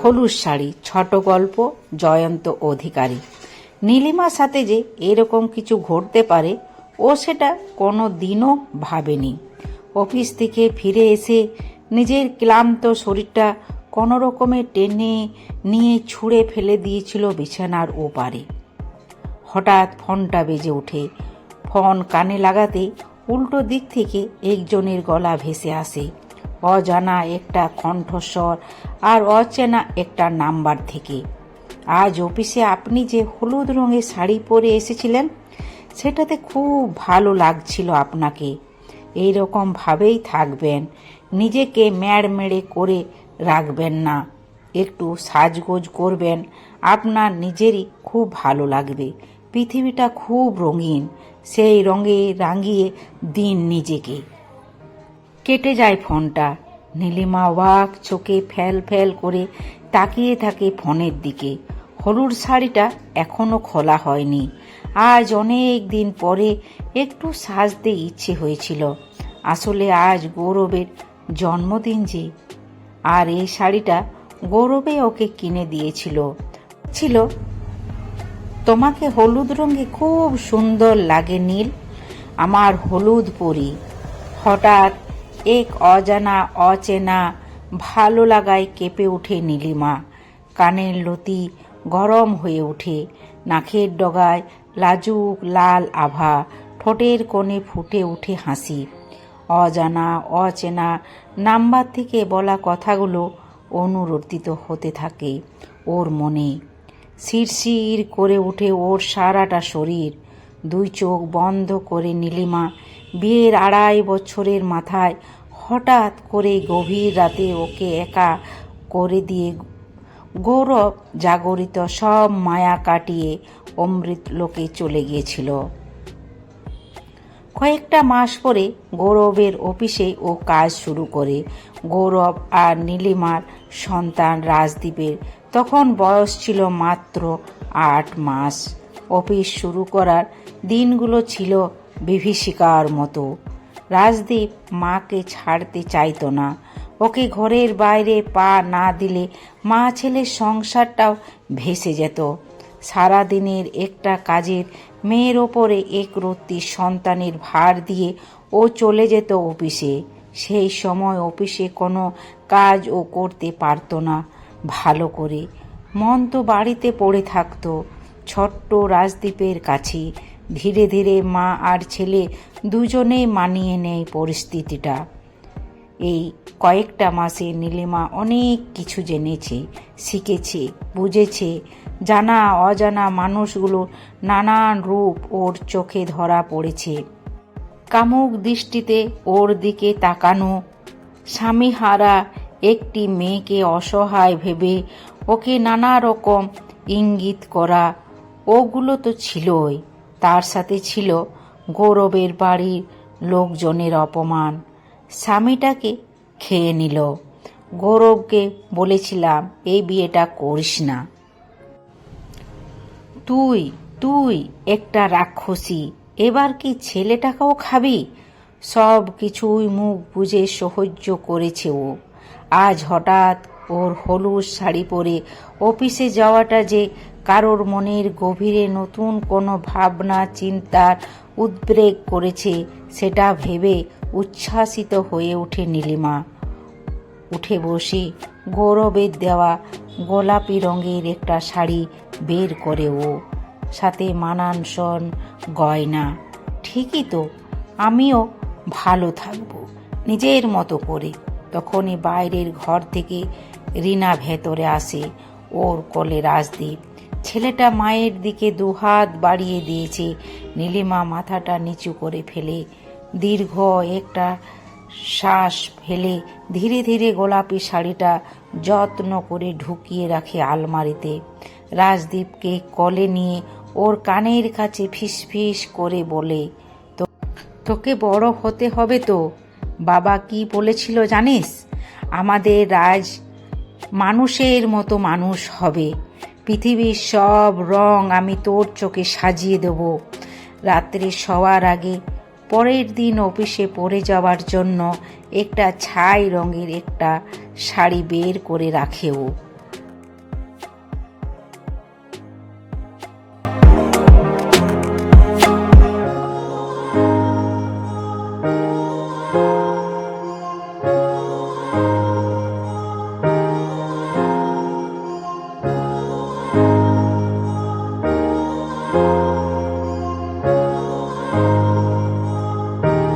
হলুদ শাড়ি, ছোট গল্প, জয়ন্ত অধিকারী। নীলিমার সাথে যে এরকম কিছু ঘটতে পারে ও সেটা কোনো দিনও ভাবেনি। অফিস থেকে ফিরে এসে নিজের ক্লান্ত শরীরটা কোনো রকমে টেনে নিয়ে ছুঁড়ে ফেলে দিয়েছিল বিছানার ওপারে। হঠাৎ ফোনটা বেজে ওঠে। ফোন কানে লাগাতে উল্টো দিক থেকে একজনের গলা ভেসে আসে, অজানা একটা কণ্ঠস্বর আর অচেনা একটা নাম্বার থেকে। আজ অফিসে আপনি যে হলুদ রঙের শাড়ি পরে এসেছিলেন সেটাতে খুব ভালো লাগছিল আপনাকে। এইরকম ভাবেই থাকবেন, নিজেকে মেড়মেড়ে করে রাখবেন না, একটু সাজগোজ করবেন, আপনার নিজেরই খুব ভালো লাগবে। পৃথিবীটা খুব রঙিন, সেই রঙে রাঙিয়ে দিন নিজেকে। কেটে যায় ফোনটা। নীলিমা অবাক চোখে ফেল ফেল করে তাকিয়ে থাকে ফোনের দিকে। হলুদ শাড়িটা এখনো খোলা হয়নি। আজ অনেক দিন পরে একটু সাজতে ইচ্ছে হয়েছিল। আসলে আজ গৌরবের জন্মদিন যে, আর এই শাড়িটা গৌরবে ওকে কিনে দিয়েছিল। তোমাকে হলুদ রঙে খুব সুন্দর লাগে নীল, আমার হলুদ পরি। হঠাৎ এক অজানা অচেনা ভালো লাগায় কেঁপে ওঠে নীলিমা। কানের লতি গরম হয়ে ওঠে, নাকের ডগায় লাজুক লাল আভা, ঠোঁটের কোণে ফুটে ওঠে হাসি। অজানা অচেনা নাম্বার থেকে বলা কথাগুলো অনুরোধিত হতে থাকে ওর মনে। শিরশির করে ওঠে ওর সারাটা শরীর। দুই চোখ বন্ধ করে নীলিমা বিয়ের 2.5 বছরের মাথায় হঠাৎ করে গভীর রাতে ওকে একা করে দিয়ে গৌরব জাগরিত সব মায়া কাটিয়ে অমৃত লোকে চলে গিয়েছিল। কয়েকটা মাস পরে গৌরবের অফিসে ও কাজ শুরু করে। গৌরব আর নীলিমার সন্তান রাজদীপের তখন বয়স ছিল মাত্র 8 মাস। অফিস শুরু করার দিনগুলো ছিল বিভীষিকার মতো। রাজদীপ মাকে ছাড়তে চাইতো না। ওকে ঘরের বাইরে পা না দিলে মা ছেলের সংসারটাও ভেসে যেত। সারাদিনের একটা কাজের মেয়ের ওপরে একরত্তি সন্তানের ভার দিয়ে ও চলে যেত অফিসে। সেই সময় অফিসে কোনো কাজ ও করতে পারত না ভালো করে। মন তো বাড়িতে পড়ে থাকতো ছোট্ট রাজদীপের কাছে। ধীরে ধীরে মা আর ছেলে দুজনেই মানিয়ে নেয় পরিস্থিতিটা। এই কয়েকটা মাসে নীলিমা অনেক কিছু জেনেছে, শিখেছে, বুঝেছে। জানা অজানা মানুষগুলোর নানান রূপ ওর চোখে ধরা পড়েছে। কামুক দৃষ্টিতে ওর দিকে তাকানো, স্বামীহারা একটি মেয়েকে অসহায় ভেবে ওকে নানা রকম ইঙ্গিত করা, ওগুলো তো ছিলই। তার সাথে ছিল গৌরবের বাড়ির লোকজনের অপমান। স্বামীটাকে খেয়ে নিল। গৌরবকে বলেছিলাম এই বিয়েটা করিস না, তুই একটা রাক্ষসী, এবার কি ছেলেটাকেও খাবি? সব কিছুই মুখ বুঝে সহ্য করেছে ও। আজ হঠাৎ ওর হলুদ শাড়ি পরে অফিসে যাওয়াটা যে কারোর মনের গভীরে নতুন কোনো ভাবনা চিন্তার উদ্রেক করেছে সেটা ভেবে উচ্ছ্বাসিত হয়ে ওঠে নীলিমা। উঠে বসে গৌরবের দেওয়া গোলাপি রঙের একটা শাড়ি বের করে ও, সাথে মানানসই গয়না। ঠিকই তো, আমিও ভালো থাকবো নিজের মতো করে। তখনই বাইরের ঘর থেকে রিনা ভেতরে আসে, ওর কোলে রাজদীপ। ছেলেটা মায়ের দিকে দুহাত বাড়িয়ে দিয়েছে। নীলিমা মাথাটা নিচু করে ফেলে দীর্ঘ একটা শ্বাস ফেলে ধীরে ধীরে গোলাপি শাড়িটা যত্ন করে ঢুকিয়ে রাখে আলমারিতে। রাজদীপকে কোলে নিয়ে ওর কানের কাছে ফিসফিস করে বলে, তোকে বড় হতে হবে তো। বাবা কি বলেছিল জানিস? আমাদের রাজ মানুষের মতো মানুষ হবে। পৃথিবীর সব রং আমি তোর চোখে সাজিয়ে দেব। রাত্রে শোয়ার আগে পরের দিন অফিসে পরে যাওয়ার জন্য একটা ছাই রঙের একটা শাড়ি বের করে রাখে ও।